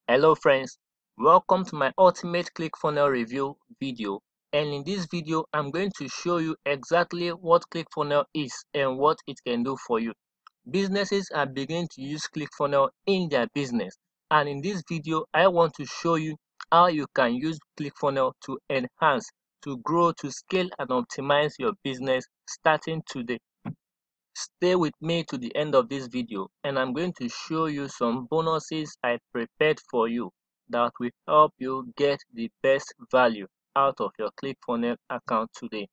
Hello friends, welcome to my ultimate ClickFunnels review video, and in this video I'm going to show you exactly what ClickFunnels is and what it can do for you. Businesses are beginning to use ClickFunnels in their business, and in this video I want to show you how you can use ClickFunnels to enhance, to grow, to scale and optimize your business starting today. Stay with me to the end of this video and I'm going to show you some bonuses I prepared for you that will help you get the best value out of your ClickFunnels account today.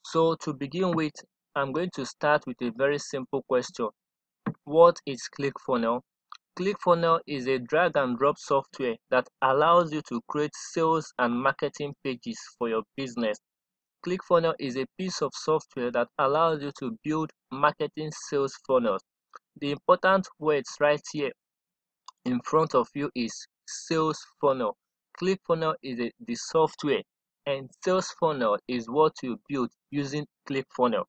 So to begin with, I'm going to start with a very simple question. What is ClickFunnels? ClickFunnels is a drag and drop software that allows you to create sales and marketing pages for your business. ClickFunnels is a piece of software that allows you to build marketing sales funnels. The important words right here in front of you is sales funnel. ClickFunnels is the software and sales funnel is what you build using ClickFunnels.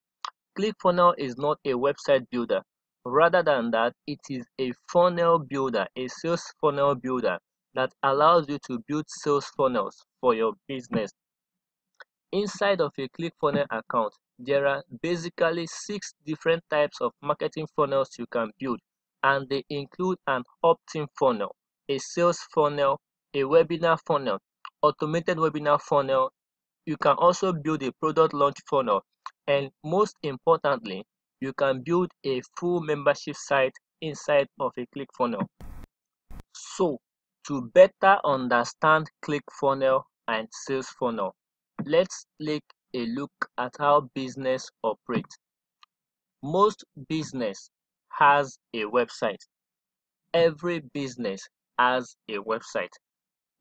ClickFunnels is not a website builder. Rather than that, it is a funnel builder, a sales funnel builder that allows you to build sales funnels for your business. Inside of a ClickFunnels account, there are basically 6 different types of marketing funnels you can build, and they include an opt-in funnel, a sales funnel, a webinar funnel, automated webinar funnel. You can also build a product launch funnel, and most importantly, you can build a full membership site inside of a ClickFunnels. So, to better understand ClickFunnels and sales funnel, let's take a look at how business operates. Most business has a website. Every business has a website.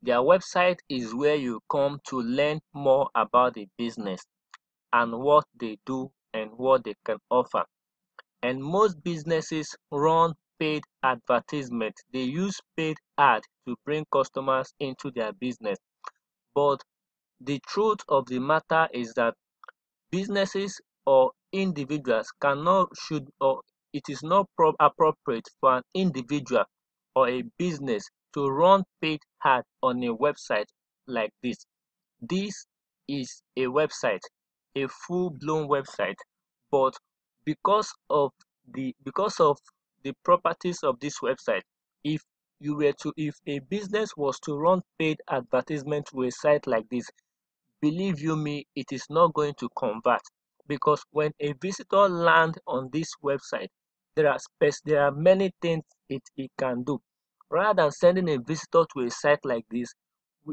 Their website is where you come to learn more about the business and what they do and what they can offer. And most businesses run paid advertisement. They use paid ad to bring customers into their business. But the truth of the matter is that businesses or individuals should, or it is not appropriate for an individual or a business to run paid ad on a website like this. This is a website, a full-blown website, but because of the properties of this website, if if a business was to run paid advertisement to a site like this, believe you me, it is not going to convert, because when a visitor lands on this website, there are many things it can do. Rather than sending a visitor to a site like this,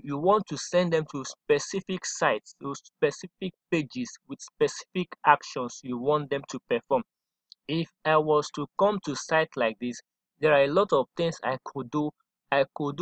you want to send them to specific sites, to specific pages with specific actions you want them to perform. If I was to come to site like this, there are a lot of things I could do. I could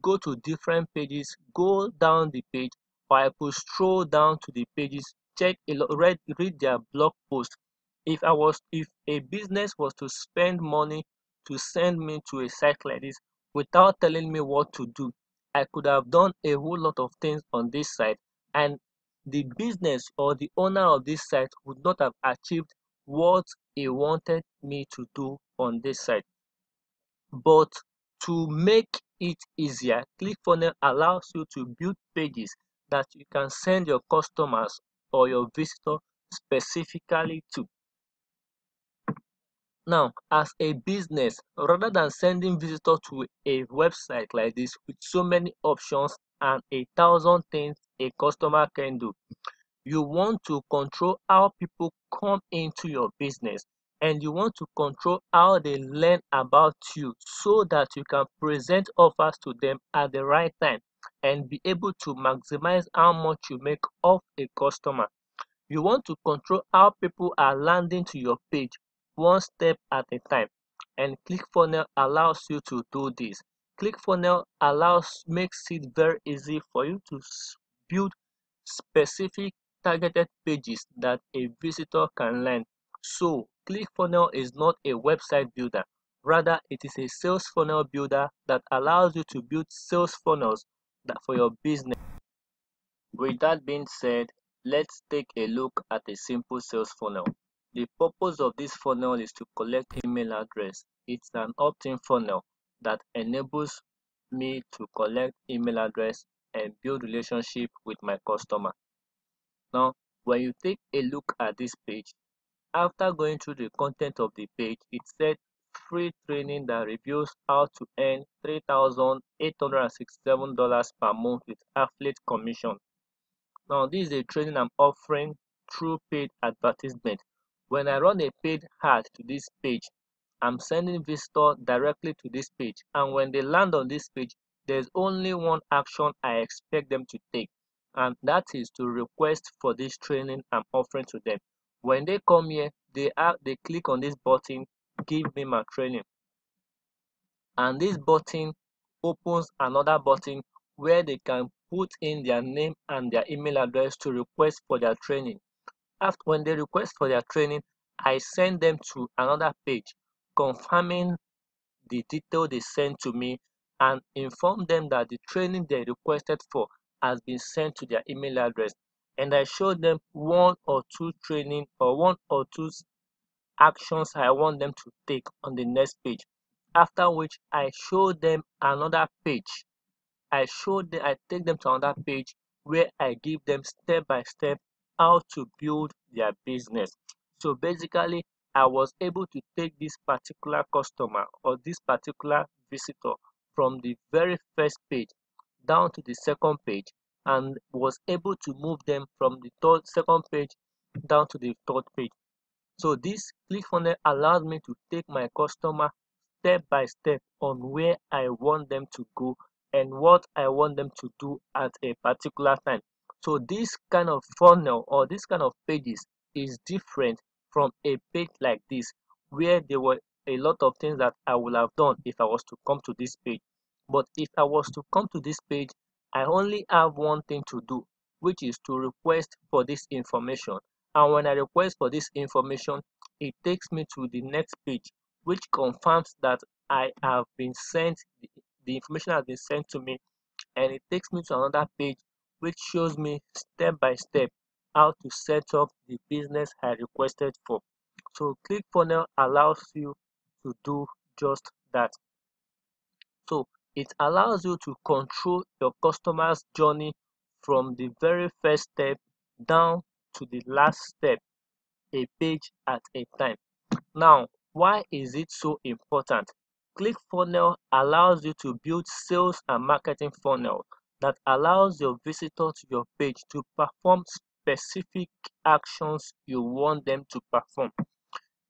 go to different pages, go down the page, or I could scroll down to the pages, read their blog post. If a business was to spend money to send me to a site like this without telling me what to do, I could have done a whole lot of things on this site, and the business or the owner of this site would not have achieved what he wanted me to do on this site. But to make it easier, ClickFunnels allows you to build pages that you can send your customers or your visitor specifically to. Now, as a business, rather than sending visitors to a website like this with so many options and 1,000 things a customer can do, you want to control how people come into your business, and you want to control how they learn about you so that you can present offers to them at the right time and be able to maximize how much you make off a customer. You want to control how people are landing to your page one step at a time, and ClickFunnels allows you to do this. ClickFunnels makes it very easy for you to build specific targeted pages that a visitor can land. So ClickFunnels is not a website builder, rather it is a sales funnel builder that allows you to build sales funnels for your business. With that being said, let's take a look at a simple sales funnel. The purpose of this funnel is to collect email address. It's an opt-in funnel that enables me to collect email address and build relationship with my customer. Now, when you take a look at this page, after going through the content of the page, it said free training that reveals how to earn $3,867 per month with affiliate commission. Now, this is a training I'm offering through paid advertisement. When I run a paid ad to this page, I'm sending visitors directly to this page, and when they land on this page, there's only one action I expect them to take, and that is to request for this training I'm offering to them. When they come here, they click on this button, give me my training, and this button opens another button where they can put in their name and their email address to request for their training. After when they request for their training, I send them to another page confirming the detail they sent to me and inform them that the training they requested for has been sent to their email address, and I show them one or two training or one or two actions I want them to take on the next page, after which I show them another page. I take them to another page where I give them step by step how to build their business. So basically, I was able to take this particular customer or this particular visitor from the very first page down to the second page, and was able to move them from the second page down to the third page. So this ClickFunnels allows me to take my customer step by step on where I want them to go and what I want them to do at a particular time. So this kind of funnel or this kind of pages is different from a page like this, where there were a lot of things that I would have done if I was to come to this page. But if I was to come to this page, I only have one thing to do, which is to request for this information. And when I request for this information, it takes me to the next page, which confirms that I have been sent, the information has been sent to me, and it takes me to another page which shows me step by step how to set up the business I requested for. So ClickFunnels allows you to do just that. So it allows you to control your customer's journey from the very first step down to the last step, a page at a time. Now, why is it so important? ClickFunnels allows you to build sales and marketing funnels that allows your visitor to your page to perform specific actions you want them to perform.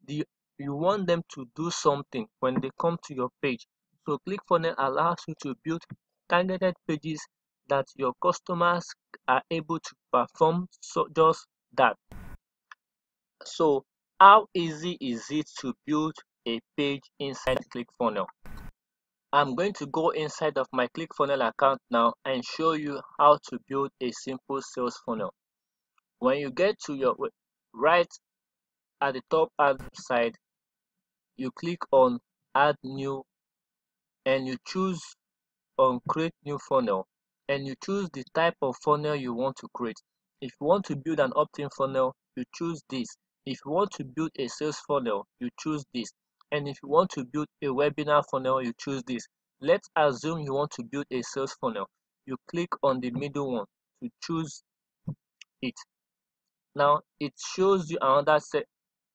You want them to do something when they come to your page. So ClickFunnels allows you to build targeted pages that your customers are able to perform just that. So how easy is it to build a page inside ClickFunnels? I'm going to go inside of my ClickFunnels account now and show you how to build a simple sales funnel. When you get to your right at the top hand side, you click on add new and you choose on create new funnel, and you choose the type of funnel you want to create. If you want to build an opt-in funnel, you choose this. If you want to build a sales funnel, you choose this. And if you want to build a webinar funnel, you choose this. Let's assume you want to build a sales funnel. You click on the middle one to choose it. Now it shows you another set.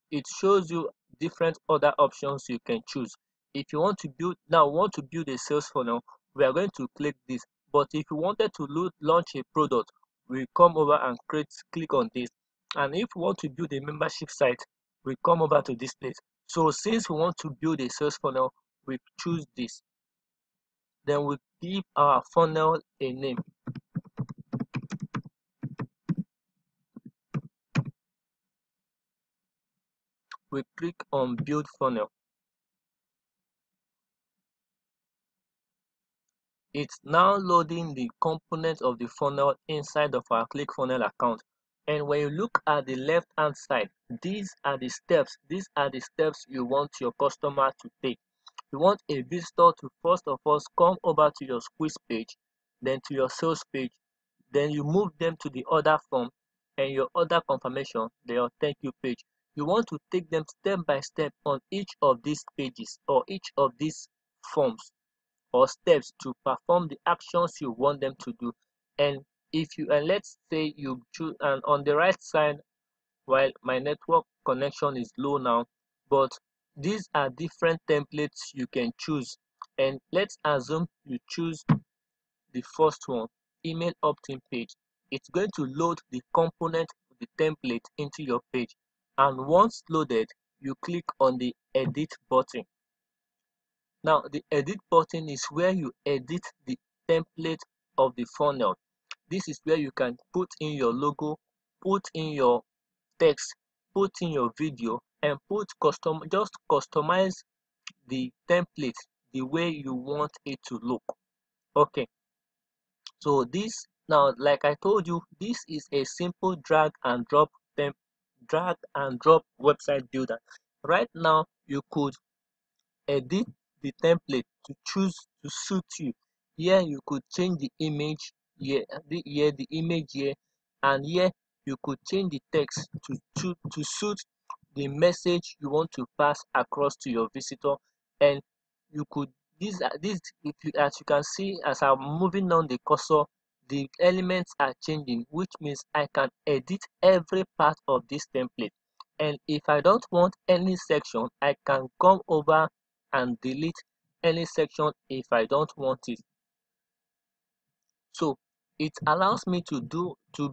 It shows you different other options you can choose. If you want to build a sales funnel, we are going to click this. But if you wanted to launch a product, we come over and click on this. And if we want to build a membership site, we come over to this place. So since we want to build a sales funnel, we choose this. Then we give our funnel a name. We click on build funnel. It's now loading the components of the funnel inside of our ClickFunnels account. And when you look at the left hand side, these are the steps. These are the steps you want your customer to take. You want a visitor to first of all come over to your quiz page, then to your sales page, then you move them to the order form and your order confirmation, then your thank you page. You want to take them step by step on each of these pages or each of these forms or steps to perform the actions you want them to do. And if you and let's say you choose, and on the right side, while my network connection is low now, but these are different templates you can choose. And let's assume you choose the first one, email opt-in page. It's going to load the component of the template into your page, and once loaded, you click on the edit button. Now the edit button is where you edit the template of the funnel. This is where you can put in your logo, put in your text, put in your video, and just customize the template the way you want it to look. Okay, so this now, like I told you, this is a simple drag and drop website builder. Right now you could edit the template to choose to suit you. Here you could change the image, the image here, and here you could change the text to suit the message you want to pass across to your visitor. And you could these if you, as you can see, as I'm moving on the cursor, the elements are changing, which means I can edit every part of this template. And if I don't want any section, I can come over and delete any section if I don't want it. So it allows me to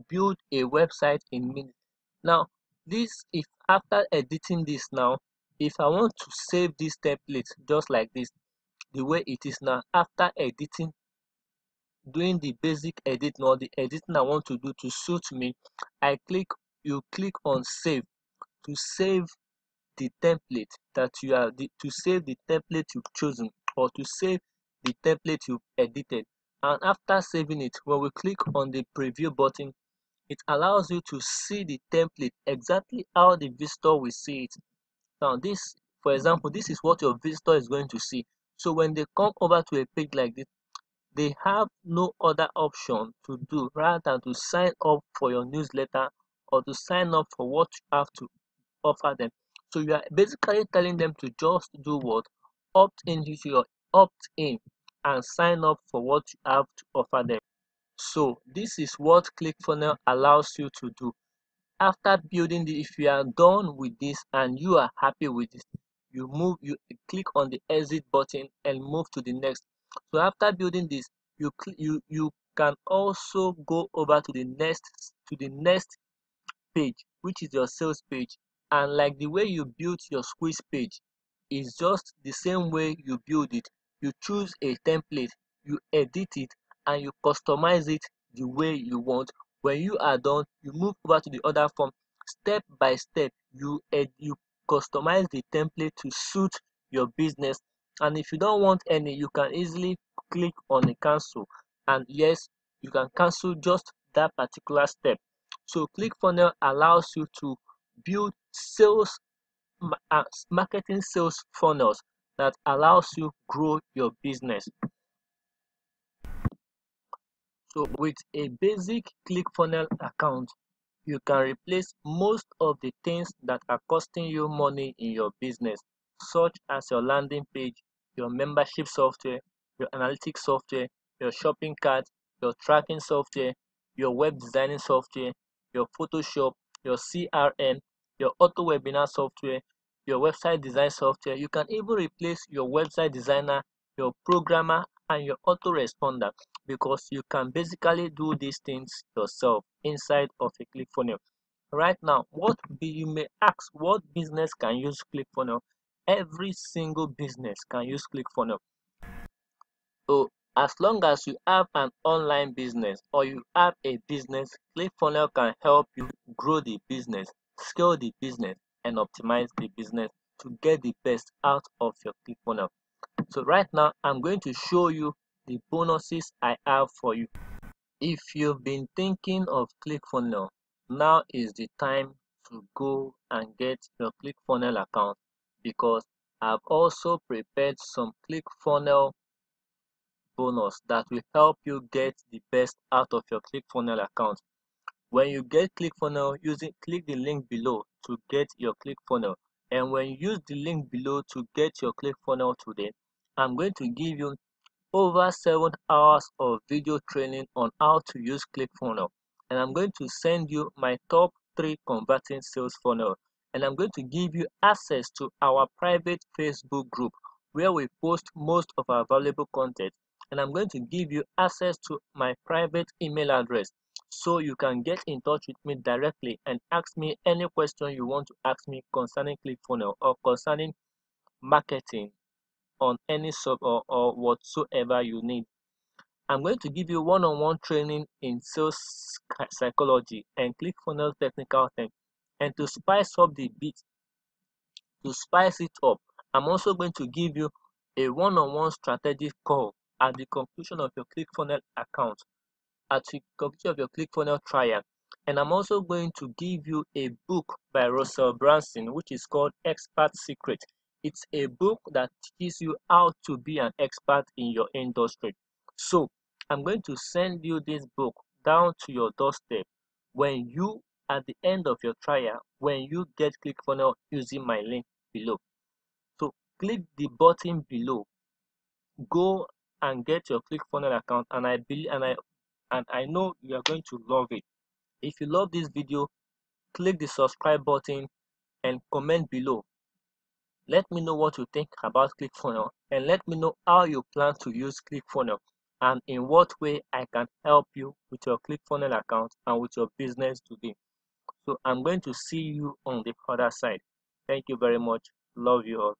build a website in minutes. Now this, if after editing this now, if I want to save this template just like this, the way it is now, after editing, doing the basic edit or the editing I want to do to suit me, you click on save to save the template that you are to save the template you've chosen, or to save the template you've edited. And after saving it, when we click on the preview button, it allows you to see the template exactly how the visitor will see it. Now this, for example, this is what your visitor is going to see. So when they come over to a page like this, they have no other option to do rather than to sign up for your newsletter or to sign up for what you have to offer them. So you are basically telling them to just do what? Opt in and sign up for what you have to offer them. So this is what ClickFunnels allows you to do. After building if you are done with this and you are happy with this, you click on the exit button and move to the next. So after building this, you can also go over to the next page, which is your sales page. And like the way you built your squeeze page is just the same way you build it. You choose a template, you edit it, and you customize it the way you want. When you are done, you move over to the other form. Step by step, you customize the template to suit your business. And if you don't want any, you can easily click on a cancel, and yes, you can cancel just that particular step. So ClickFunnels allows you to build marketing sales funnels that allows you grow your business. So with a basic ClickFunnels account, you can replace most of the things that are costing you money in your business, such as your landing page, your membership software, your analytics software, your shopping cart, your tracking software, your web designing software, your Photoshop, your CRM, your auto webinar software, your website design software. You can even replace your website designer, your programmer, and your autoresponder, because you can basically do these things yourself inside of a ClickFunnels. Right now, you may ask, what business can use ClickFunnels? Every single business can use ClickFunnels. So as long as you have an online business or you have a business, ClickFunnels can help you grow the business, scale the business, and optimize the business to get the best out of your ClickFunnels. So right now, I'm going to show you the bonuses I have for you. If you've been thinking of ClickFunnels, now is the time to go and get your ClickFunnels account, because I've also prepared some ClickFunnels bonus that will help you get the best out of your ClickFunnels account. When you get ClickFunnels, click the link below to get your ClickFunnels. And when you use the link below to get your ClickFunnels today, I'm going to give you over 7 hours of video training on how to use ClickFunnels. And I'm going to send you my top 3 converting sales funnels. And I'm going to give you access to our private Facebook group where we post most of our valuable content. And I'm going to give you access to my private email address so you can get in touch with me directly and ask me any question you want to ask me concerning ClickFunnels or concerning marketing on any or whatsoever you need. I'm going to give you one-on-one training in sales psychology and ClickFunnels technical terms. And to spice up the beat, to spice it up, I'm also going to give you a one-on-one strategic call at the conclusion of your ClickFunnels account, at the conclusion of your ClickFunnels trial. And I'm also going to give you a book by Russell Brunson, which is called Expert Secret. It's a book that teaches you how to be an expert in your industry. So I'm going to send you this book down to your doorstep when you, at the end of your trial, when you get ClickFunnels using my link below. So click the button below, go and get your ClickFunnels account, and I know you are going to love it. If you love this video, click the subscribe button and comment below. Let me know what you think about ClickFunnels and let me know how you plan to use ClickFunnels and in what way I can help you with your ClickFunnels account and with your business today. So I'm going to see you on the other side. Thank you very much. Love you all.